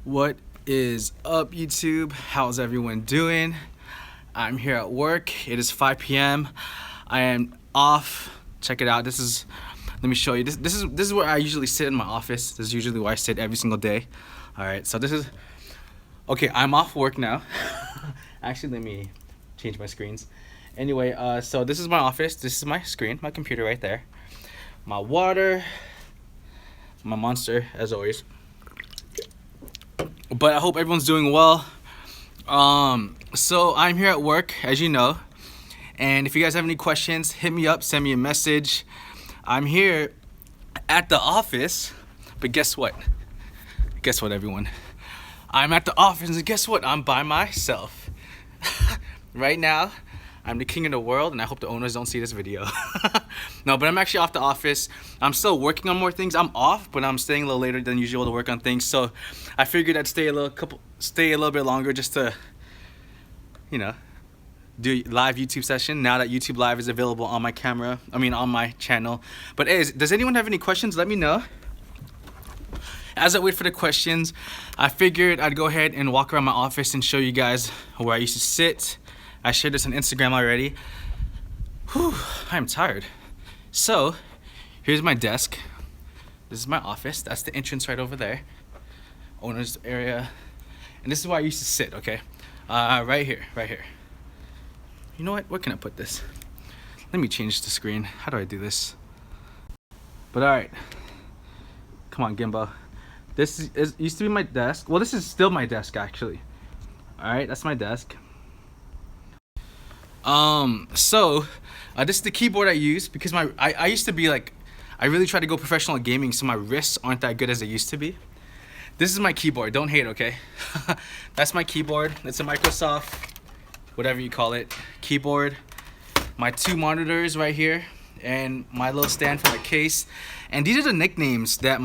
What is up, YouTube? How's everyone doing? I'm here at work. It is 5 p.m. I am off. Check it out. Let me show you. This is where I usually sit in my office. This is usually where I sit every single day. All right, so okay, I'm off work now. Actually, let me change my screens. Anyway, so this is my office. This is my screen, my computer right there. My water, my Monster, as always. But I hope everyone's doing well. So I'm here at work, as you know. And if you guys have any questions, hit me up, send me a message. I'm here at the office, but guess what? Guess what, everyone? I'm at the office, and guess what? I'm by myself. Right now, I'm the king of the world, and I hope the owners don't see this video. No, but I'm actually off the office. I'm still working on more things. I'm off, but I'm staying a little later than usual to work on things. So I figured I'd stay a little bit longer just to, do a live YouTube session now that YouTube Live is available on my on my channel. But hey, does anyone have any questions? Let me know. As I wait for the questions, I figured I'd go ahead and walk around my office and show you guys where I used to sit. I shared this on Instagram already. Whew, I'm tired. So, here's my desk. This is my office. That's the entrance right over there. Owner's area. And this is where I used to sit, okay? Right here. You know what? Where can I put this? Let me change the screen. How do I do this? But alright. Come on, Gimbo. This used to be my desk. Well, this is still my desk, actually. Alright, that's my desk. This is the keyboard I use because I used to be I really try to go professional at gaming, so my wrists aren't that good as they used to be. This is my keyboard. Don't hate, okay? That's my keyboard. It's a Microsoft, whatever you call it, keyboard. My two monitors right here, and my little stand for my case. And these are the nicknames that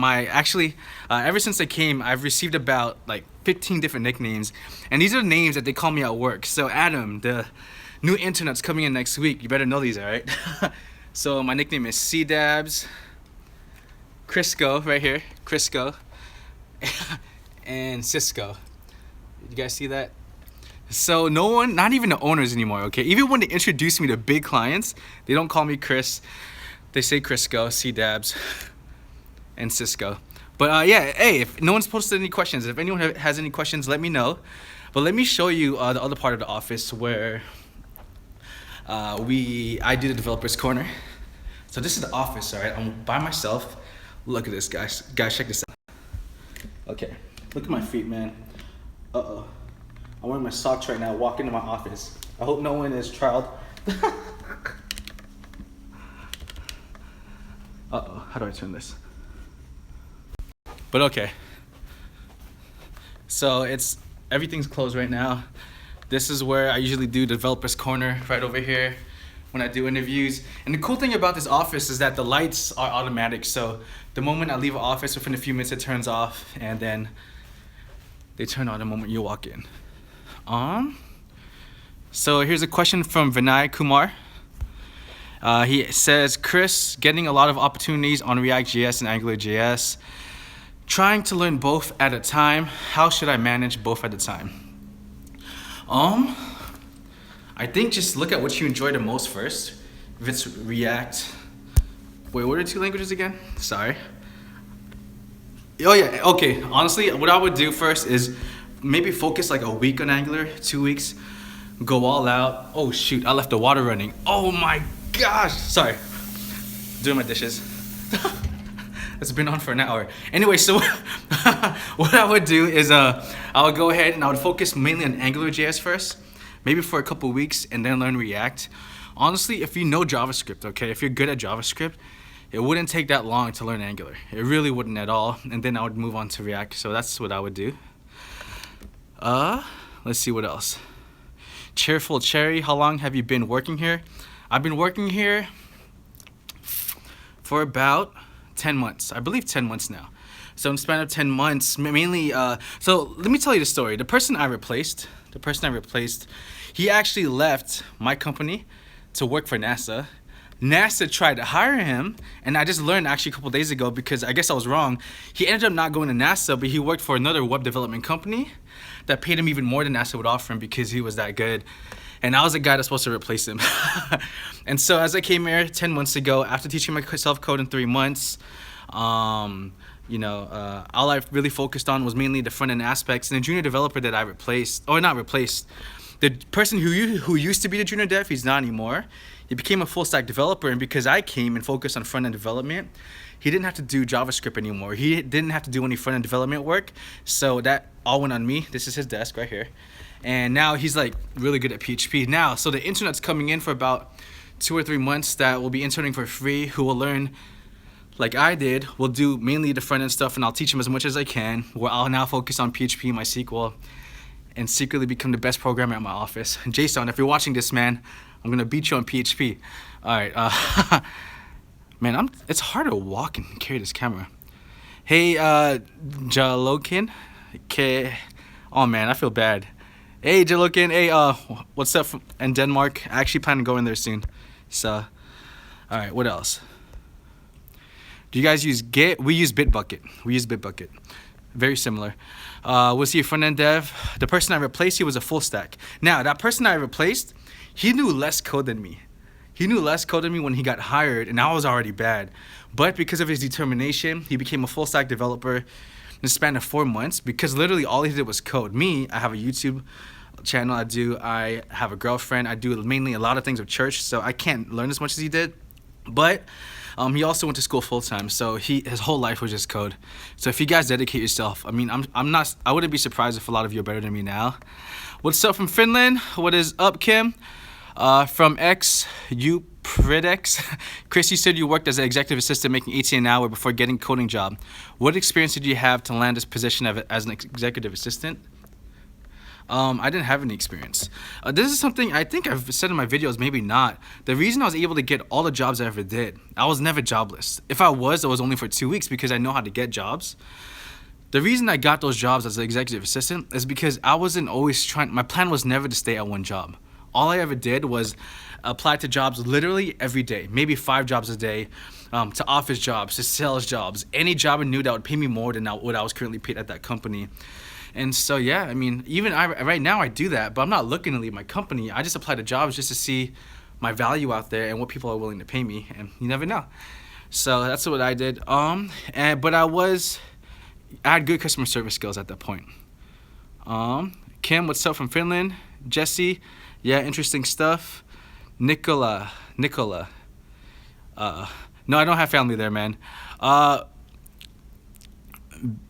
ever since I came, I've received about 15 different nicknames. And these are the names that they call me at work. So Adam, the new internet's coming in next week. You better know these, all right? So my nickname is C-Dabs, Crisco, right here, Crisco, and Cisco. You guys see that? So no one, not even the owners anymore, okay? Even when they introduce me to big clients, they don't call me Chris. They say Crisco, C-Dabs, and Cisco. But yeah, hey, if no one's posted any questions, if anyone has any questions, let me know. But let me show you the other part of the office where I do the developer's corner. So this is the office, all right? I'm by myself. Look at this, guys. Guys, check this out. Okay, look at my feet, man. Uh-oh. I'm wearing my socks right now, walking to my office. I hope no one is trialed. Uh-oh, how do I turn this? But okay. So everything's closed right now. This is where I usually do developer's corner, right over here, when I do interviews. And the cool thing about this office is that the lights are automatic. So the moment I leave an office, within a few minutes it turns off, and then they turn on the moment you walk in. So here's a question from Vinay Kumar. He says, Chris, getting a lot of opportunities on React.js and AngularJS. Trying to learn both at a time. How should I manage both at a time? I think just look at what you enjoy the most first. If it's React. Wait, what are the two languages again? Sorry. Oh yeah, okay. Honestly, what I would do first is maybe focus a week on Angular, 2 weeks, go all out. Oh shoot, I left the water running. Oh my gosh, sorry. Doing my dishes. It's been on for an hour. Anyway, so what I would do is I would go ahead and I would focus mainly on AngularJS first, maybe for a couple weeks, and then learn React. Honestly, if you know JavaScript, okay, if you're good at JavaScript, it wouldn't take that long to learn Angular. It really wouldn't at all. And then I would move on to React. So that's what I would do. Let's see what else. Cheerful Cherry, how long have you been working here? I've been working here for about 10 months. I believe 10 months now. So in the span of 10 months, mainly, so let me tell you the story. The person I replaced, he actually left my company to work for NASA. NASA tried to hire him, and I just learned actually a couple days ago, because I guess I was wrong. He ended up not going to NASA, but he worked for another web development company that paid him even more than NASA would offer him because he was that good. And I was the guy that's supposed to replace him. And so as I came here 10 months ago, after teaching myself code in 3 months, you know, all I really focused on was mainly the front-end aspects. And the junior developer that I replaced, or not replaced, the person who used to be the junior dev, he's not anymore. He became a full-stack developer, and because I came and focused on front-end development, he didn't have to do JavaScript anymore. He didn't have to do any front-end development work, so that all went on me. This is his desk right here. And now he's like really good at PHP now. So the internet's coming in for about 2 or 3 months that will be interning for free, who will learn like I did. We'll do mainly the front-end stuff, and I'll teach him as much as I can, where I'll now focus on PHP, MySQL, and secretly become the best programmer at my office. Jason, if you're watching this, man, I'm gonna beat you on PHP. All right, man, it's hard to walk and carry this camera. Hey, Jalokin, okay. Oh man, I feel bad. Hey, Jalokin, hey, what's up in Denmark? I actually plan to go in there soon. So, all right, what else? Do you guys use Git? We use Bitbucket. Very similar. Was he a front-end dev? The person I replaced, he was a full stack. Now, that person I replaced, he knew less code than me. He knew less code than me when he got hired, and I was already bad. But because of his determination, he became a full stack developer in the span of 4 months, because literally all he did was code. Me, I have a YouTube channel. I have a girlfriend. I do mainly a lot of things with church, so I can't learn as much as he did. But he also went to school full time, so his whole life was just code. So if you guys dedicate yourself, I mean, I wouldn't be surprised if a lot of you are better than me now. What's up from Finland? What is up, Kim? From you Pridex. Chris, you said you worked as an executive assistant making 18 an hour before getting a coding job. What experience did you have to land this position as an executive assistant? I didn't have any experience. This is something I think I've said in my videos, maybe not. The reason I was able to get all the jobs I ever did, I was never jobless. If I was, it was only for 2 weeks because I know how to get jobs. The reason I got those jobs as an executive assistant is because I wasn't always my plan was never to stay at one job. All I ever did was apply to jobs literally every day, maybe 5 jobs a day, to office jobs, to sales jobs, any job I knew that would pay me more than what I was currently paid at that company. And so, yeah, I mean, even right now I do that, but I'm not looking to leave my company. I just apply to jobs just to see my value out there and what people are willing to pay me, and you never know. So that's what I did. But I had good customer service skills at that point. Kim, what's up from Finland? Jesse, yeah, interesting stuff. Nicola. No, I don't have family there, man.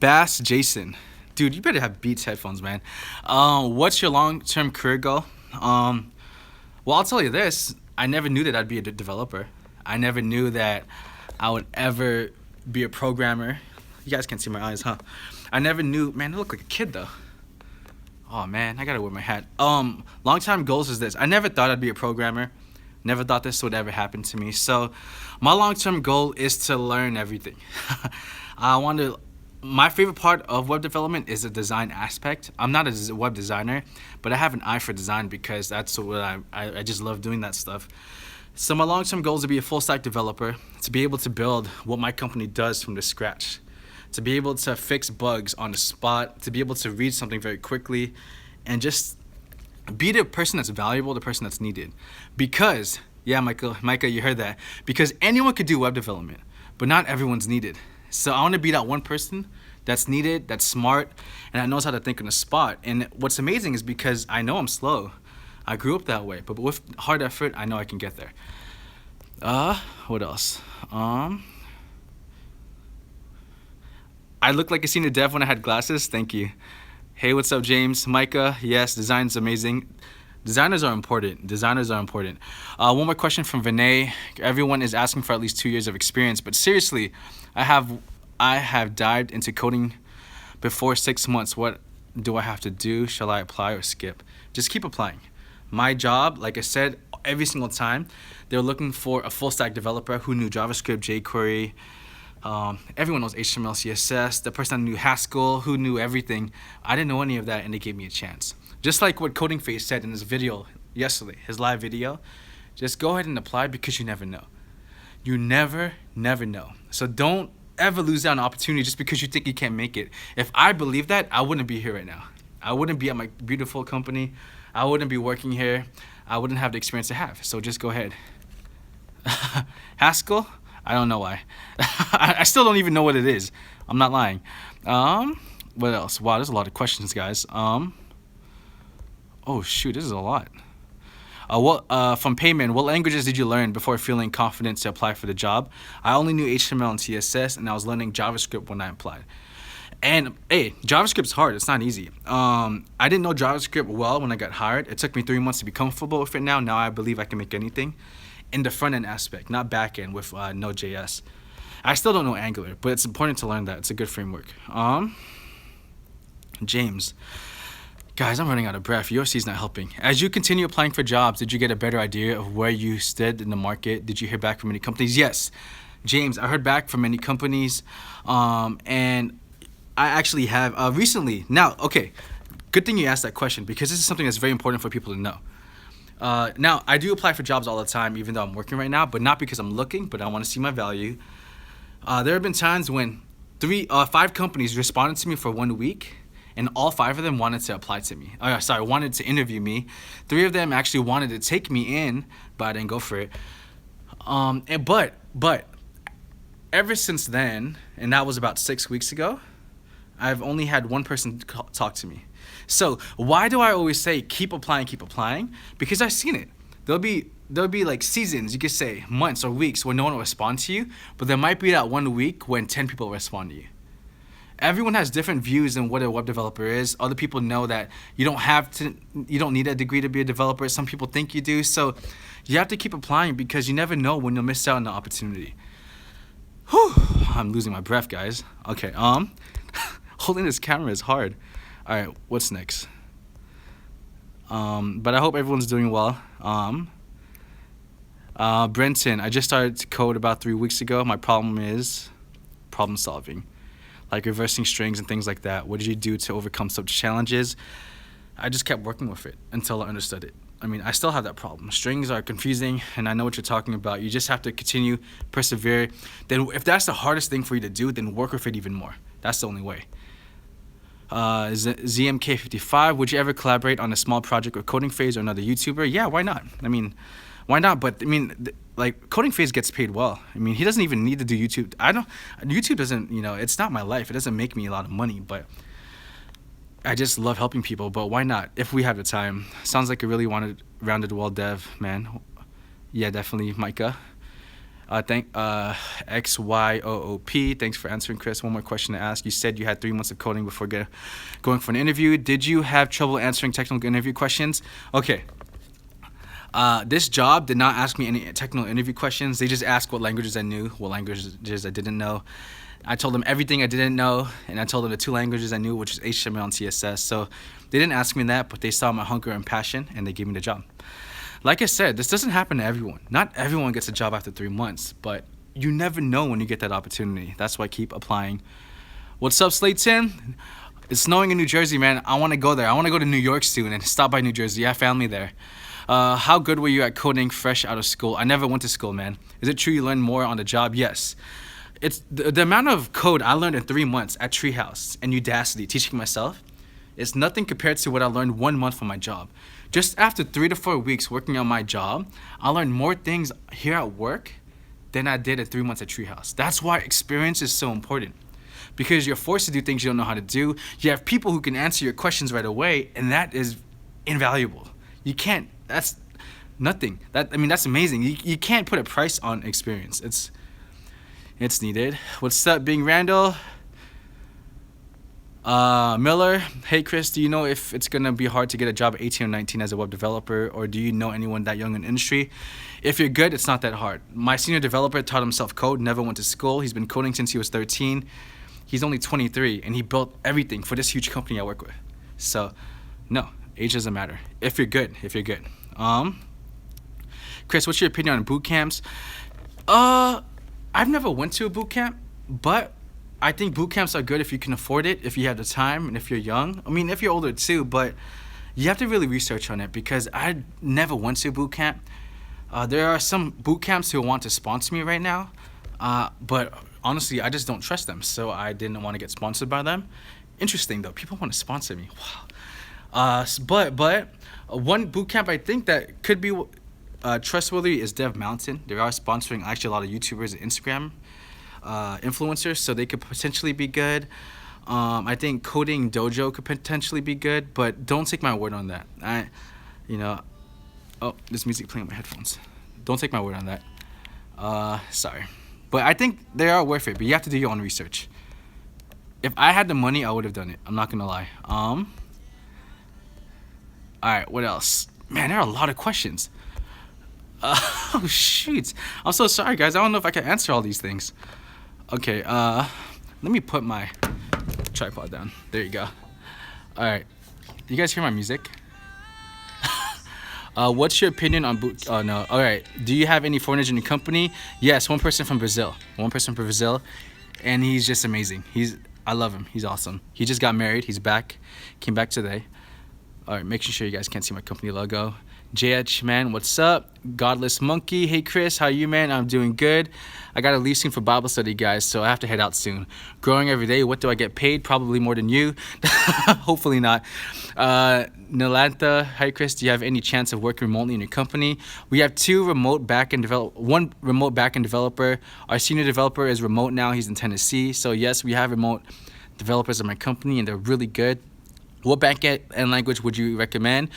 Bass Jason. Dude, you better have Beats headphones, man. What's your long-term career goal? Well, I'll tell you this. I never knew that I'd be a developer. I never knew that I would ever be a programmer. You guys can't see my eyes, huh? I never knew. Man, I look like a kid, though. Oh, man, I gotta wear my hat. Long-term goals is this. I never thought I'd be a programmer. Never thought this would ever happen to me. So my long-term goal is to learn everything. My favorite part of web development is the design aspect. I'm not a web designer, but I have an eye for design because that's what I just love doing that stuff. So my long-term goal is to be a full-stack developer, to be able to build what my company does from the scratch, to be able to fix bugs on the spot, to be able to read something very quickly, and just be the person that's valuable, the person that's needed. Because, yeah, Micah, you heard that. Because anyone could do web development, but not everyone's needed. So I want to be that one person that's needed, that's smart, and that knows how to think on the spot. And what's amazing is because I know I'm slow. I grew up that way, but with hard effort, I know I can get there. What else? I looked like a senior dev when I had glasses. Thank you. Hey, what's up, James? Micah, yes, design's amazing. Designers are important. One more question from Vinay. Everyone is asking for at least 2 years of experience, but seriously, I have dived into coding before 6 months. What do I have to do? Shall I apply or skip? Just keep applying. My job, like I said, every single time, they're looking for a full-stack developer who knew JavaScript, jQuery. Everyone knows HTML, CSS. The person that knew Haskell, who knew everything. I didn't know any of that, and they gave me a chance. Just like what Coding Face said in his video yesterday, his live video, just go ahead and apply because you never know. You never know. So don't ever lose out on an opportunity just because you think you can't make it. If I believe that, I wouldn't be here right now. I wouldn't be at my beautiful company. I wouldn't be working here. I wouldn't have the experience I have. So just go ahead. Haskell? I don't know why. I still don't even know what it is. I'm not lying. What else? Wow, there's a lot of questions, guys. Oh shoot, this is a lot. From Payman, what languages did you learn before feeling confident to apply for the job? I only knew HTML and CSS, and I was learning JavaScript when I applied. And hey, JavaScript's hard. It's not easy. I didn't know JavaScript well when I got hired. It took me 3 months to be comfortable with it now. Now I believe I can make anything in the front end aspect, not back end with Node.js. I still don't know Angular, but it's important to learn that. It's a good framework. James. Guys, I'm running out of breath. USC's not helping. As you continue applying for jobs, did you get a better idea of where you stood in the market? Did you hear back from any companies? Yes, James, I heard back from many companies, and I actually have recently. Now, okay, good thing you asked that question because this is something that's very important for people to know. Now, I do apply for jobs all the time, even though I'm working right now, but not because I'm looking, but I want to see my value. There have been times when 5 companies responded to me for 1 week, and all 5 of them wanted to apply to me. Wanted to interview me. 3 of them actually wanted to take me in, but I didn't go for it. But ever since then, and that was about 6 weeks ago, I've only had 1 person talk to me. So why do I always say keep applying? Because I've seen it. There'll be like seasons, you could say months or weeks when no one will respond to you, but there might be that 1 week when 10 people respond to you. Everyone has different views on what a web developer is. Other people know that you don't need a degree to be a developer. Some people think you do. So you have to keep applying because you never know when you'll miss out on the opportunity. Whew, I'm losing my breath, guys. Okay, holding this camera is hard. All right, what's next? But I hope everyone's doing well. Brenton, I just started to code about 3 weeks ago. My problem is problem solving, like reversing strings and things like that. What did you do to overcome such challenges? I just kept working with it until I understood it. I mean, I still have that problem. Strings are confusing, and I know what you're talking about. You just have to continue, persevere. Then if that's the hardest thing for you to do, then work with it even more. That's the only way. ZMK55, would you ever collaborate on a small project with Coding Phase or another YouTuber? Yeah, why not? I mean, why not? But I mean, like Coding Phase gets paid well. I mean, he doesn't even need to do YouTube. YouTube doesn't, it's not my life. It doesn't make me a lot of money, but I just love helping people. But why not? If we have the time. Sounds like a really rounded well dev, man. Yeah, definitely, Micah. XYOOP. Thanks for answering, Chris. One more question to ask. You said you had 3 months of coding before going for an interview. Did you have trouble answering technical interview questions? Okay. This job did not ask me any technical interview questions. They just asked what languages I knew, what languages I didn't know. I told them everything I didn't know, and I told them the 2 languages I knew, which is HTML and CSS. So they didn't ask me that, but they saw my hunger and passion, and they gave me the job. Like I said, this doesn't happen to everyone. Not everyone gets a job after 3 months, but you never know when you get that opportunity. That's why I keep applying. What's up, Slayton? It's snowing in New Jersey, man. I want to go there. I want to go to New York soon and stop by New Jersey. I have family there. How good were you at coding fresh out of school? I never went to school, man. Is it true you learn more on the job? Yes. It's the amount of code I learned in 3 months at Treehouse and Udacity, teaching myself, it's nothing compared to what I learned 1 month from my job. Just after 3 to 4 weeks working on my job, I learned more things here at work than I did in 3 months at Treehouse. That's why experience is so important. Because you're forced to do things you don't know how to do. You have people who can answer your questions right away, and that is invaluable. You can't, that's nothing. That's amazing. You can't put a price on experience. It's needed. What's up, Bing Randall? Miller, hey Chris, do you know if it's gonna be hard to get a job at 18 or 19 as a web developer, or do you know anyone that young in the industry? If you're good, it's not that hard. My senior developer taught himself code, never went to school. He's been coding since he was 13. He's only 23, and he built everything for this huge company I work with. So, no, age doesn't matter. If you're good. Chris, what's your opinion on boot camps? I've never went to a boot camp, but I think boot camps are good if you can afford it, if you have the time, and if you're young. I mean, if you're older too, but you have to really research on it because I never went to a boot camp. There are some boot camps who want to sponsor me right now, but honestly, I just don't trust them, so I didn't want to get sponsored by them. Interesting though, people want to sponsor me. Wow. But one boot camp I think that could be trustworthy is Dev Mountain. They are sponsoring actually a lot of YouTubers and Instagram influencers, so they could potentially be good. I think Coding Dojo could potentially be good, but don't take my word on that. Oh, there's music playing on my headphones. Don't take my word on that. Sorry. But I think they are worth it, but you have to do your own research. If I had the money, I would have done it. I'm not gonna lie. Alright, what else? Man, there are a lot of questions. Oh, shoot. I'm so sorry, guys. I don't know if I can answer all these things. Okay, let me put my tripod down. There you go. Alright. You guys hear my music? What's your opinion on boot? Oh no. All right. Do you have any foreigners in your company? Yes, one person from Brazil. And he's just amazing. I love him. He's awesome. He just got married. He's back. Came back today. All right. Making sure you guys can't see my company logo. JH, man, what's up? Godless Monkey. Hey, Chris, how you, man? I'm doing good. I got to leave soon for Bible study, guys, so I have to head out soon. Growing every day. What do I get paid? Probably more than you. Hopefully not. Nalanta, hi, Chris. Do you have any chance of working remotely in your company? We have one remote backend developer. Our senior developer is remote now. He's in Tennessee. So, yes, we have remote developers in my company, and they're really good. What backend language would you recommend?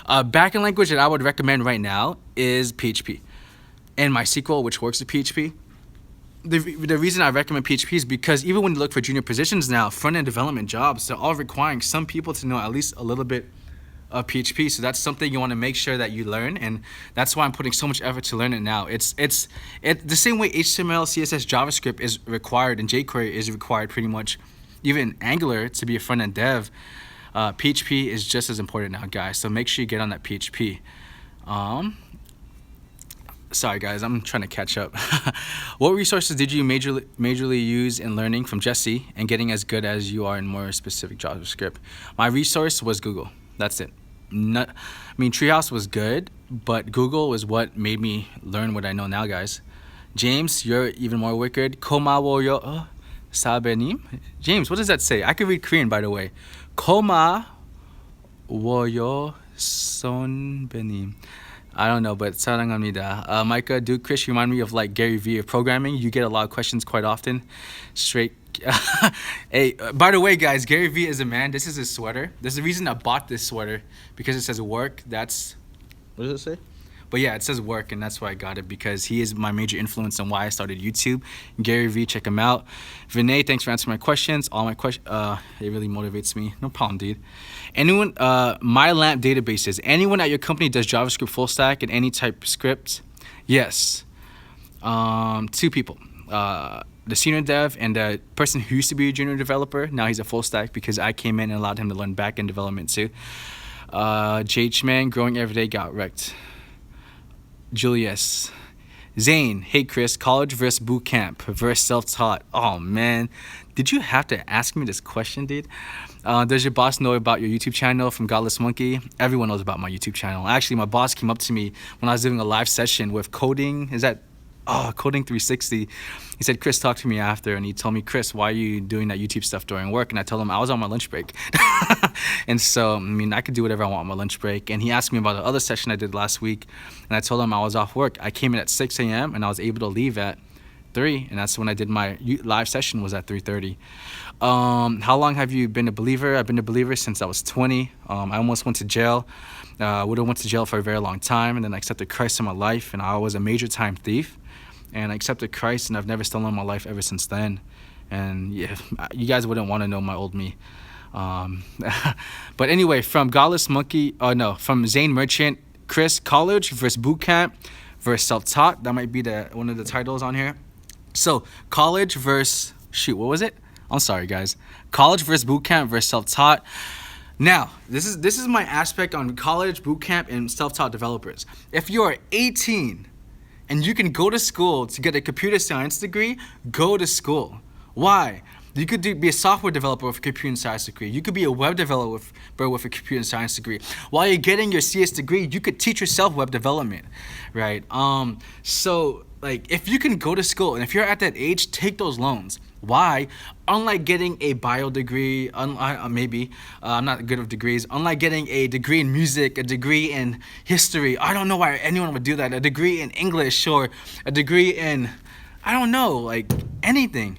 Backend language that I would recommend right now is PHP and MySQL, which works with PHP. The reason I recommend PHP is because even when you look for junior positions now, front-end development jobs, they're all requiring some people to know at least a little bit of PHP. So that's something you want to make sure that you learn, and that's why I'm putting so much effort to learn it now. It's the same way HTML, CSS, JavaScript is required, and jQuery is required pretty much. Even Angular to be a front-end dev. PHP is just as important now, guys, so make sure you get on that PHP. Sorry, guys, I'm trying to catch up. What resources did you majorly use in learning from Jesse and getting as good as you are in more specific JavaScript? My resource was Google. That's it. Treehouse was good, but Google was what made me learn what I know now, guys. James, you're even more wicked. Komawo yo sabenim. James, what does that say? I can read Korean, by the way. Koma woyo sonbenim. I don't know, but 사랑합니다. Micah, dude, Chris, you remind me of like Gary Vee of programming. You get a lot of questions quite often. Straight. Hey, by the way, guys, Gary Vee is a man. This is his sweater. There's a reason I bought this sweater because it says work. What does it say? But yeah, it says work, and that's why I got it, because he is my major influence on why I started YouTube. Gary Vee, check him out. Vinay, thanks for answering my questions. All my questions, it really motivates me. No problem, dude. Anyone, MyLamp databases. Anyone at your company does JavaScript full stack and any type script? Yes. 2 people. The senior dev and the person who used to be a junior developer. Now he's a full stack because I came in and allowed him to learn back-end development too. JH, man, growing every day, got wrecked. Julius. Zane, hey Chris, college versus boot camp versus self-taught. Oh man, did you have to ask me this question, dude? Does your boss know about your YouTube channel from Godless Monkey? Everyone knows about my YouTube channel. Actually, my boss came up to me when I was doing a live session with Coding 360. He said, Chris, talk to me after, and he told me, Chris, why are you doing that YouTube stuff during work? And I told him I was on my lunch break. And so, I could do whatever I want on my lunch break. And he asked me about the other session I did last week, and I told him I was off work. I came in at 6 a.m. and I was able to leave at 3, and that's when I did my live session, was at 3:30. How long have you been a believer? I've been a believer since I was 20. I almost went to jail. Would have went to jail for a very long time, and then I accepted Christ in my life, and I was a major time thief. And I accepted Christ, and I've never stolen in my life ever since then. And yeah, you guys wouldn't want to know my old me. But anyway, from Godless Monkey, from Zane Merchant, Chris, college versus bootcamp versus self-taught. That might be one of the titles on here. So college versus, what was it? I'm sorry, guys. College versus bootcamp versus self-taught. Now, this is my aspect on college, bootcamp, and self-taught developers. If you are 18 and you can go to school to get a computer science degree, go to school. Why? You could be a software developer with a computer science degree. You could be a web developer with a computer science degree. While you're getting your CS degree, you could teach yourself web development, right? So like if you can go to school and if you're at that age, take those loans. Why? Unlike getting a bio degree, maybe I'm not good with degrees. Unlike getting a degree in music, a degree in history, I don't know why anyone would do that. A degree in English or a degree in, I don't know, like anything.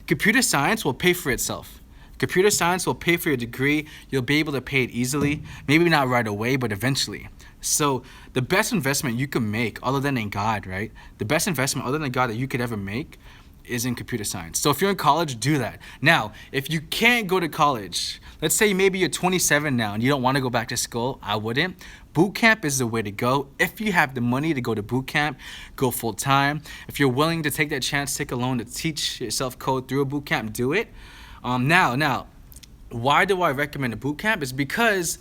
Computer science will pay for itself. Computer science will pay for your degree. You'll be able to pay it easily. Maybe not right away, but eventually. So the best investment you can make, other than in God, right? The best investment other than God that you could ever make is in computer science. So if you're in college, do that. Now, if you can't go to college, let's say maybe you're 27 now and you don't want to go back to school, I wouldn't. Bootcamp is the way to go. If you have the money to go to bootcamp, go full time. If you're willing to take that chance, take a loan to teach yourself code through a bootcamp, do it. Now, why do I recommend a bootcamp? Is because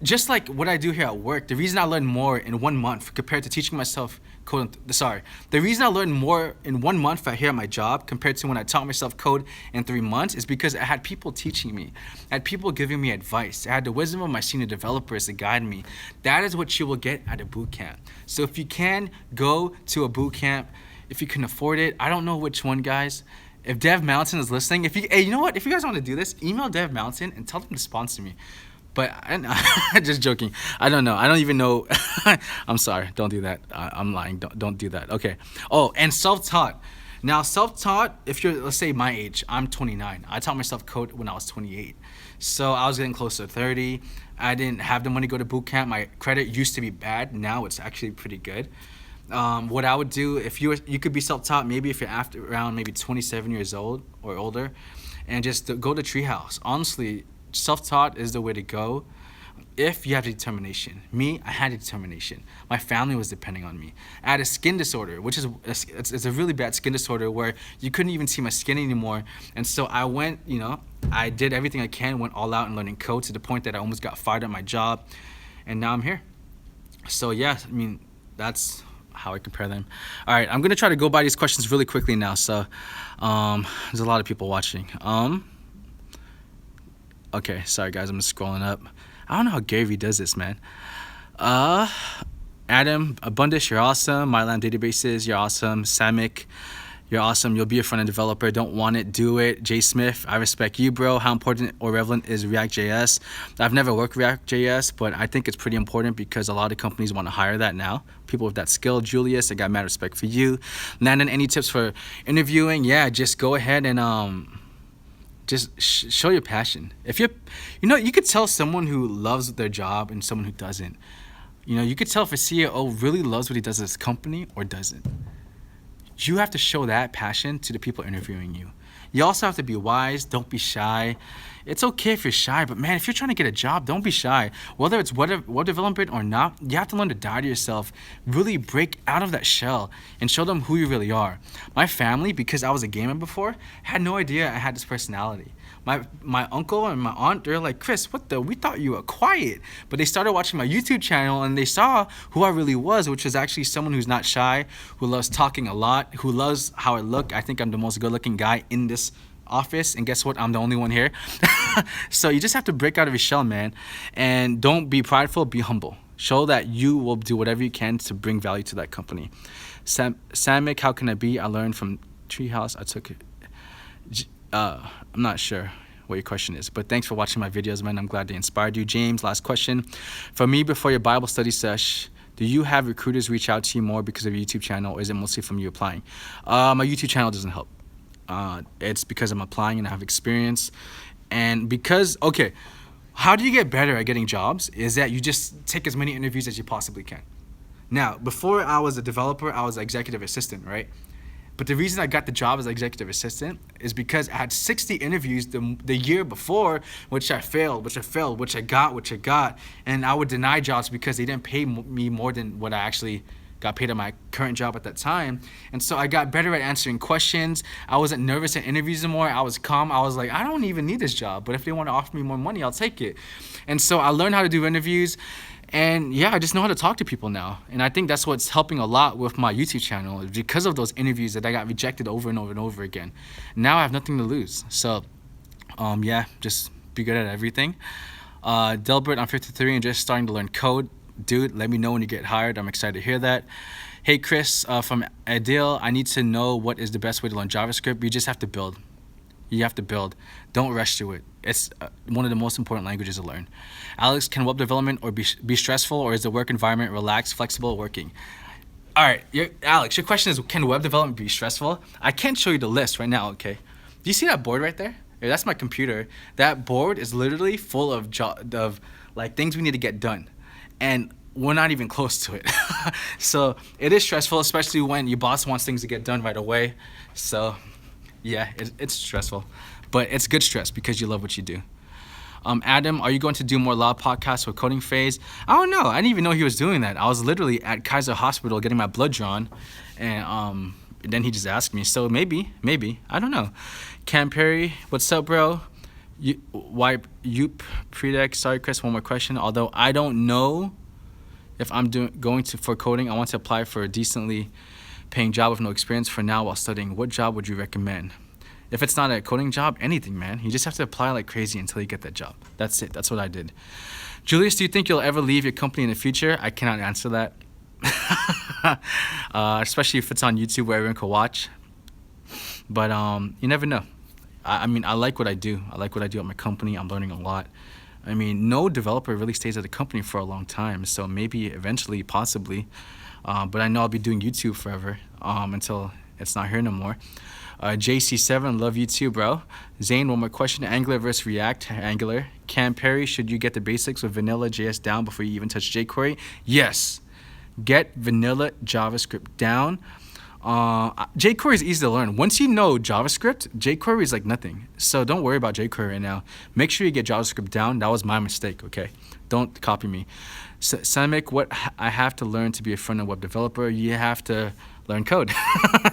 just like what I do here at work, the reason I learn more in 1 month compared to teaching myself code, the reason I learned more in 1 month here at my job compared to when I taught myself code in 3 months is because I had people teaching me. I had people giving me advice. I had the wisdom of my senior developers to guide me. That is what you will get at a boot camp. So if you can go to a boot camp, if you can afford it, I don't know which one, guys. If Dev Mountain is listening, hey, you know what? If you guys want to do this, email Dev Mountain and tell them to sponsor me. But just joking. I don't know. I don't even know. I'm sorry. Don't do that. I'm lying. Don't do that. Okay. Oh, and self-taught. Now, self-taught, if you're, let's say my age, I'm 29. I taught myself code when I was 28. So I was getting close to 30. I didn't have the money to go to boot camp. My credit used to be bad. Now it's actually pretty good. What I would do, if you could be self-taught, maybe if you're around maybe 27 years old or older, and just go to Treehouse. Honestly, self-taught is the way to go if you have determination. Me, I had determination. My family was depending on me. I had a skin disorder, which is it's a really bad skin disorder where you couldn't even see my skin anymore. And so I went, I did everything I can, went all out in learning code to the point that I almost got fired at my job, and now I'm here. So yeah, I mean, that's how I compare them. All right, I'm gonna try to go by these questions really quickly now. So there's a lot of people watching. Okay, sorry guys, I'm just scrolling up. I don't know how Gary Vee does this, man. Adam Abundis, you're awesome. Myland Databases, you're awesome. Samick, you're awesome. You'll be a front-end developer. Don't want it, do it. Jay Smith, I respect you, bro. How important or relevant is React.js? I've never worked React.js, but I think it's pretty important because a lot of companies want to hire that now. People with that skill. Julius, I got mad respect for you. Landon, any tips for interviewing? Yeah, just go ahead and just show your passion. If you could tell someone who loves their job and someone who doesn't. You could tell if a CEO really loves what he does at his company or doesn't. You have to show that passion to the people interviewing you. You also have to be wise. Don't be shy. It's okay if you're shy, but man, if you're trying to get a job, don't be shy. Whether it's web development or not, you have to learn to die to yourself. Really break out of that shell and show them who you really are. My family, because I was a gamer before, had no idea I had this personality. My uncle and my aunt, they're like, Chris, we thought you were quiet. But they started watching my YouTube channel and they saw who I really was, which was actually someone who's not shy, who loves talking a lot, who loves how I look. I think I'm the most good-looking guy in this office, and guess what? I'm the only one here. So you just have to break out of your shell, man, and don't be prideful, be humble. Show that you will do whatever you can to bring value to that company. Samick, how can I be? I learned from Treehouse. I took it. I'm not sure what your question is, but thanks for watching my videos, man. I'm glad they inspired you. James, last question. For me, before your Bible study sesh, do you have recruiters reach out to you more because of your YouTube channel, or is it mostly from you applying? My YouTube channel doesn't help. It's because I'm applying and I have experience. And because, okay, how do you get better at getting jobs? Is that you just take as many interviews as you possibly can. Now, before I was a developer, I was an executive assistant, right? But the reason I got the job as executive assistant is because I had 60 interviews the year before, which I failed, which I got. And I would deny jobs because they didn't pay me more than what I actually got paid at my current job at that time. And so I got better at answering questions. I wasn't nervous in interviews anymore. I was calm. I was like, I don't even need this job, but if they want to offer me more money, I'll take it. And so I learned how to do interviews. And yeah, I just know how to talk to people now. And I think that's what's helping a lot with my YouTube channel, is because of those interviews that I got rejected over and over and over again. Now I have nothing to lose. So yeah, just be good at everything. Delbert, I'm 53 and just starting to learn code. Dude, let me know when you get hired. I'm excited to hear that. Hey Chris, from Adil, I need to know what is the best way to learn JavaScript. You just have to build. You have to build. Don't rush to it. It's one of the most important languages to learn. Alex, can web development or be stressful, or is the work environment relaxed, flexible, working? All right, Alex, your question is, can web development be stressful? I can't show you the list right now, okay? Do you see that board right there? Yeah, that's my computer. That board is literally full of like things we need to get done. And we're not even close to it. So it is stressful, especially when your boss wants things to get done right away. So yeah, it's stressful, but it's good stress because you love what you do. Adam, are you going to do more law podcasts or coding phase? I don't know. I didn't even know he was doing that. I was literally at Kaiser Hospital getting my blood drawn, and then he just asked me. So maybe, I don't know. Cam Perry, what's up, bro? Yoop Predex. Sorry, Chris. One more question. Although I don't know if I'm going for coding, I want to apply for a decently paying job with no experience for now while studying. What job would you recommend? If it's not a coding job, anything, man. You just have to apply like crazy until you get that job. That's it. That's what I did. Julius, do you think you'll ever leave your company in the future? I cannot answer that. Especially if it's on YouTube where everyone can watch. But you never know. I mean, I like what I do. I like what I do at my company. I'm learning a lot. I mean, no developer really stays at a company for a long time. So maybe eventually, possibly. But I know I'll be doing YouTube forever until it's not here no more. JC7, love you too, bro. Zane, one more question. Angular versus React. Angular. Cam Perry, should you get the basics with vanilla JS down before you even touch jQuery? Yes. Get vanilla JavaScript down. jQuery is easy to learn. Once you know JavaScript, jQuery is like nothing. So don't worry about jQuery right now. Make sure you get JavaScript down. That was my mistake, okay? Don't copy me. Samick, what I have to learn to be a front-end web developer? You have to learn code.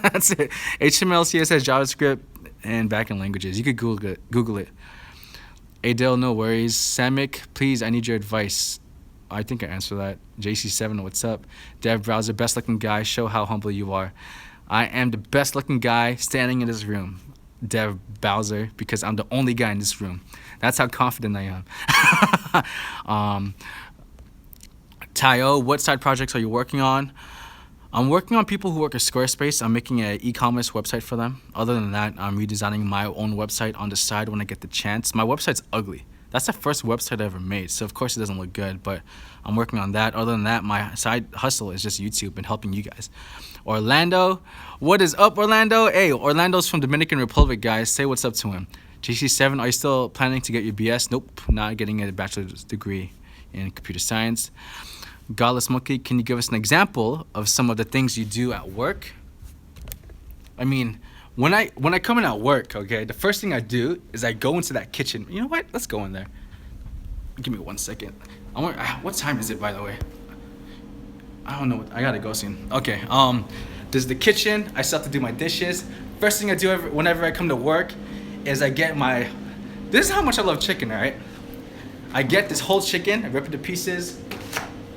That's it. HTML, CSS, JavaScript, and backend languages. You could Google it. Adele, no worries. Samick, please, I need your advice. I think I answered that. JC7, what's up? Dev Browser, best looking guy, show how humble you are. I am the best looking guy standing in this room. Dev Bowser, because I'm the only guy in this room. That's how confident I am. Tayo, what side projects are you working on? I'm working on people who work at Squarespace. I'm making an e-commerce website for them. Other than that, I'm redesigning my own website on the side when I get the chance. My website's ugly. That's the first website I ever made, so of course it doesn't look good, but I'm working on that. Other than that, my side hustle is just YouTube and helping you guys. Orlando, what is up, Orlando? Hey, Orlando's from Dominican Republic, guys. Say what's up to him. GC7, are you still planning to get your BS? Nope, not getting a bachelor's degree in computer science. Godless Monkey, can you give us an example of some of the things you do at work? I mean, when I come in at work, okay, the first thing I do is I go into that kitchen. You know what? Let's go in there. Give me 1 second. What time is it, by the way? I don't know. I gotta go soon. Okay. There's the kitchen. I still have to do my dishes. First thing I do whenever I come to work is I get my. This is how much I love chicken, all right? I get this whole chicken. I rip it to pieces,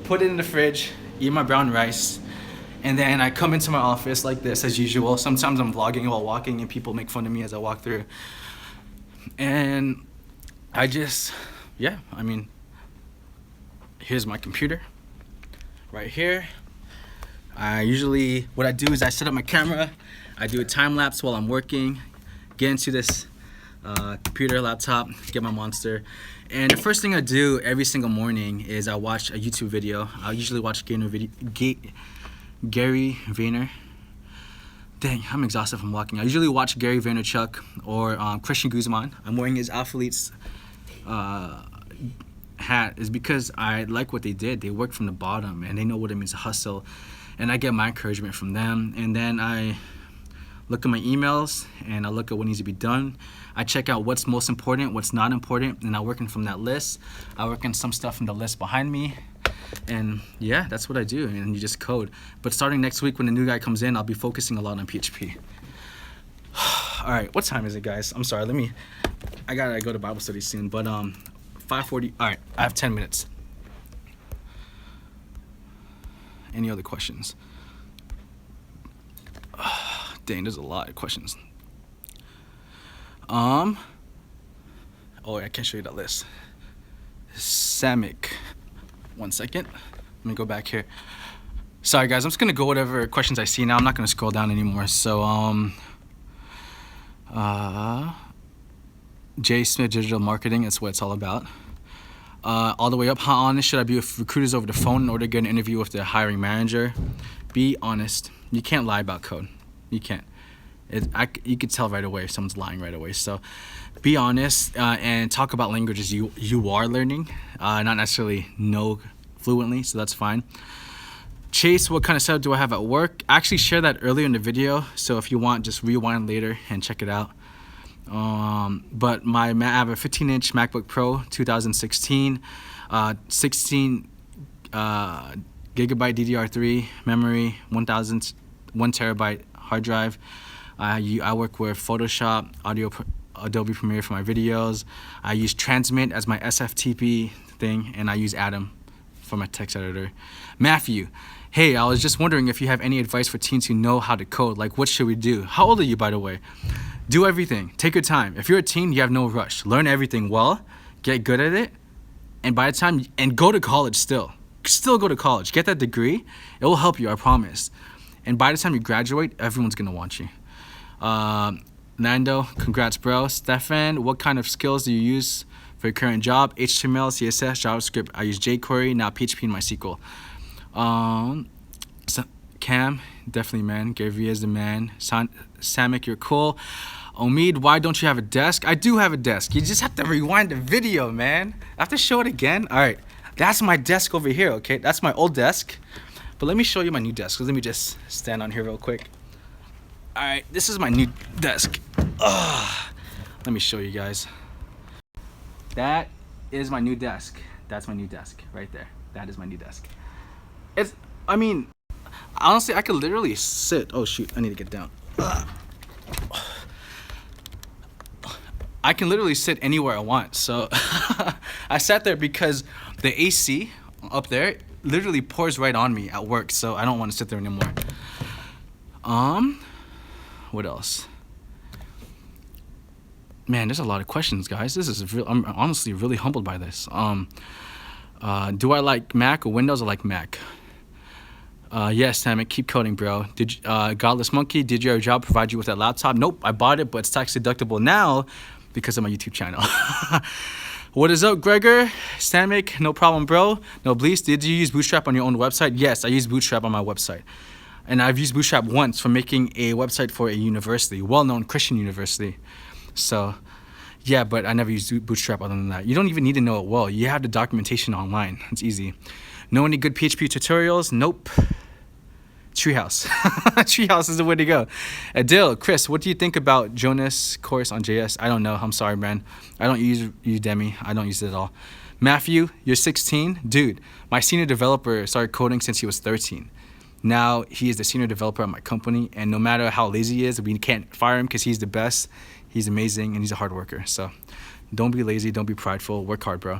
put it in the fridge, eat my brown rice. And then I come into my office like this as usual. Sometimes I'm vlogging while walking and people make fun of me as I walk through. And I just, yeah, I mean, here's my computer right here. What I do is I set up my camera. I do a time lapse while I'm working, get into this computer, laptop, get my monster. And the first thing I do every single morning is I watch a YouTube video. I usually watch Gary Vayner. Dang, I'm exhausted from walking. I usually watch Gary Vaynerchuk or Christian Guzman. I'm wearing his athlete's hat is because I like what they did. They worked from the bottom and they know what it means to hustle. And I get my encouragement from them. And then I look at my emails and I look at what needs to be done. I check out what's most important, what's not important, and I work in from that list. I work in some stuff from the list behind me. And yeah, that's what I do, and you just code. But starting next week when the new guy comes in, I'll be focusing a lot on PHP. All right, what time is it, guys? I'm sorry, I gotta go to Bible study soon, but 5:40, all right, I have 10 minutes. Any other questions? Dang, there's a lot of questions. Oh, I can't show you that list. Samick. 1 second. Let me go back here. Sorry guys, I'm just gonna go whatever questions I see now. I'm not gonna scroll down anymore. So J Smith Digital Marketing, that's what it's all about. All the way up, how honest should I be with recruiters over the phone in order to get an interview with the hiring manager? Be honest. You can't lie about code. You can't. You could tell right away if someone's lying right away. So be honest and talk about languages you are learning, not necessarily know fluently, so that's fine. Chase, what kind of setup do I have at work? I actually shared that earlier in the video, so if you want, just rewind later and check it out. But I have a 15-inch MacBook Pro 2016, 16 gigabyte DDR3 memory, 1 terabyte hard drive. I work with Photoshop, Adobe Premiere for my videos. I use Transmit as my SFTP thing, and I use Atom for my text editor. Matthew, hey, I was just wondering if you have any advice for teens who know how to code. Like, what should we do? How old are you, by the way? Do everything. Take your time. If you're a teen, you have no rush. Learn everything well, get good at it, and by the time, and go to college still. Still go to college. Get that degree. It will help you, I promise. And by the time you graduate, everyone's gonna want you. Nando, congrats, bro. Stefan, what kind of skills do you use for your current job? HTML, CSS, JavaScript. I use jQuery, now PHP in MySQL. Cam, definitely, man. Gary is the man. Samick, you're cool. Omid, why don't you have a desk? I do have a desk. You just have to rewind the video, man. I have to show it again. All right, that's my desk over here, okay? That's my old desk. But let me show you my new desk. Let me just stand on here real quick. All right, this is my new desk. Let me show you guys. That is my new desk. That's my new desk right there. That is my new desk. I mean, honestly, I could literally sit. Oh shoot, I need to get down. I can literally sit anywhere I want. So I sat there because the AC up there literally pours right on me at work. So I don't want to sit there anymore. What else? Man, there's a lot of questions, guys. This is real. I'm honestly really humbled by this. Do I like Mac or Windows? I like Mac. Yes, Sam, keep coding, bro. Godless Monkey, did your job provide you with that laptop? Nope, I bought it, but it's tax deductible now because of my YouTube channel. What is up, Gregor? Samick, no problem, bro. No, please, did you use Bootstrap on your own website? Yes, I use Bootstrap on my website. And I've used Bootstrap once for making a website for a university, well-known Christian university. So, yeah, but I never used Bootstrap other than that. You don't even need to know it well. You have the documentation online. It's easy. Know any good PHP tutorials? Nope. Treehouse. Treehouse is the way to go. Adil, Chris, what do you think about Jonas' course on JS? I don't know. I'm sorry, man. I don't use Udemy. I don't use it at all. Matthew, you're 16? Dude, my senior developer started coding since he was 13. Now he is the senior developer at my company, and no matter how lazy he is, we can't fire him because he's the best. He's amazing, and he's a hard worker. So don't be lazy. Don't be prideful. Work hard, bro.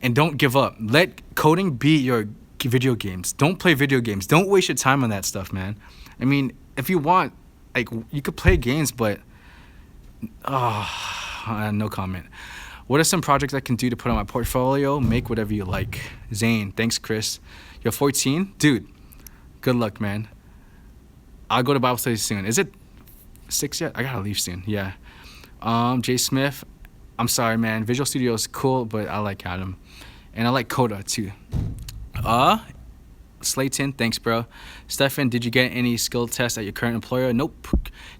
And don't give up. Let coding be your video games. Don't play video games. Don't waste your time on that stuff, man. I mean, if you want, like, you could play games, but no comment. What are some projects I can do to put on my portfolio? Make whatever you like. Zane, thanks, Chris. You're 14? Dude, good luck, man. I'll go to Bible study soon. Is it 6 yet? I gotta leave soon. Yeah. Jay Smith, I'm sorry, man. Visual Studio is cool, but I like Atom. And I like Coda, too. Slayton, thanks, bro. Stefan, did you get any skill tests at your current employer? Nope.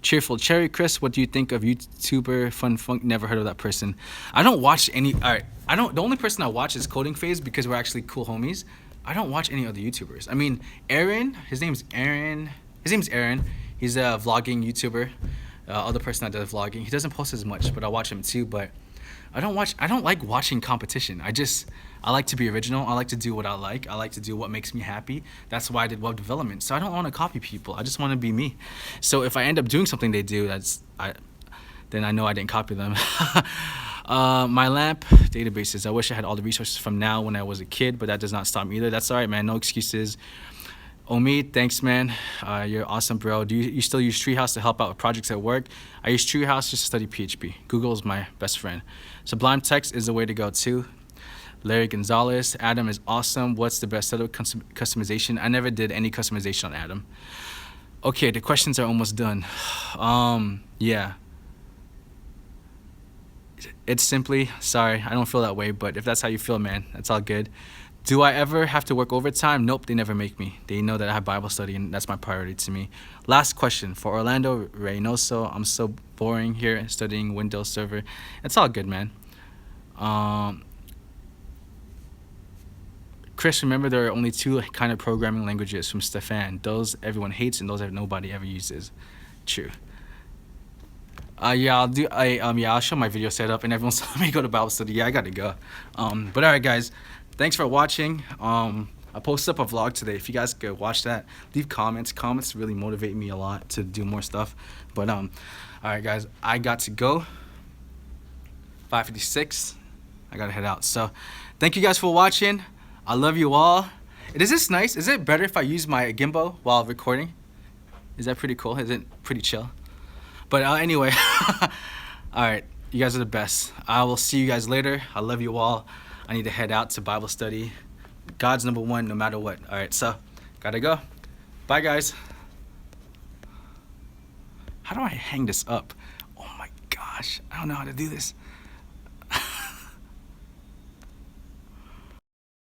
Cheerful Cherry, Chris, what do you think of YouTuber Fun Funk? Never heard of that person. I don't watch any. All right, the only person I watch is Coding Phase because we're actually cool homies. I don't watch any other YouTubers. I mean, Aaron, his name's Aaron. He's a vlogging YouTuber. Other person that does vlogging. He doesn't post as much, but I watch him too. But I don't like watching competition. I like to be original. I like to do what I like. I like to do what makes me happy. That's why I did web development. So I don't want to copy people. I just want to be me. So if I end up doing something they do, then I know I didn't copy them. My LAMP databases. I wish I had all the resources from now when I was a kid, but that does not stop me either. That's all right, man. No excuses. Omid, thanks, man. You're awesome, bro. Do you still use Treehouse to help out with projects at work? I use Treehouse just to study PHP. Google is my best friend. Sublime Text is the way to go, too. Larry Gonzalez, Adam is awesome. What's the best setup customization? I never did any customization on Adam. Okay, the questions are almost done. Yeah. It's simply, sorry, I don't feel that way, but if that's how you feel, man, that's all good. Do I ever have to work overtime? Nope, they never make me. They know that I have Bible study, and that's my priority to me. Last question for Orlando Reynoso. I'm so boring here studying Windows Server. It's all good, man. Chris, remember there are only two kind of programming languages from Stefan. Those everyone hates and those that nobody ever uses. True. Yeah, I'll show my video setup and everyone's telling me to go to Bible study. Yeah, I gotta go. But all right, guys, thanks for watching. I posted up a vlog today. If you guys could watch that, leave comments. Comments really motivate me a lot to do more stuff. But all right, guys, I got to go. 5:56. I gotta head out. So, thank you guys for watching. I love you all. Is this nice? Is it better if I use my gimbal while recording? Is that pretty cool? Is it pretty chill? But anyway, all right, you guys are the best. I will see you guys later. I love you all. I need to head out to Bible study. God's number one, no matter what. All right, so gotta go. Bye, guys. How do I hang this up? Oh my gosh, I don't know how to do this.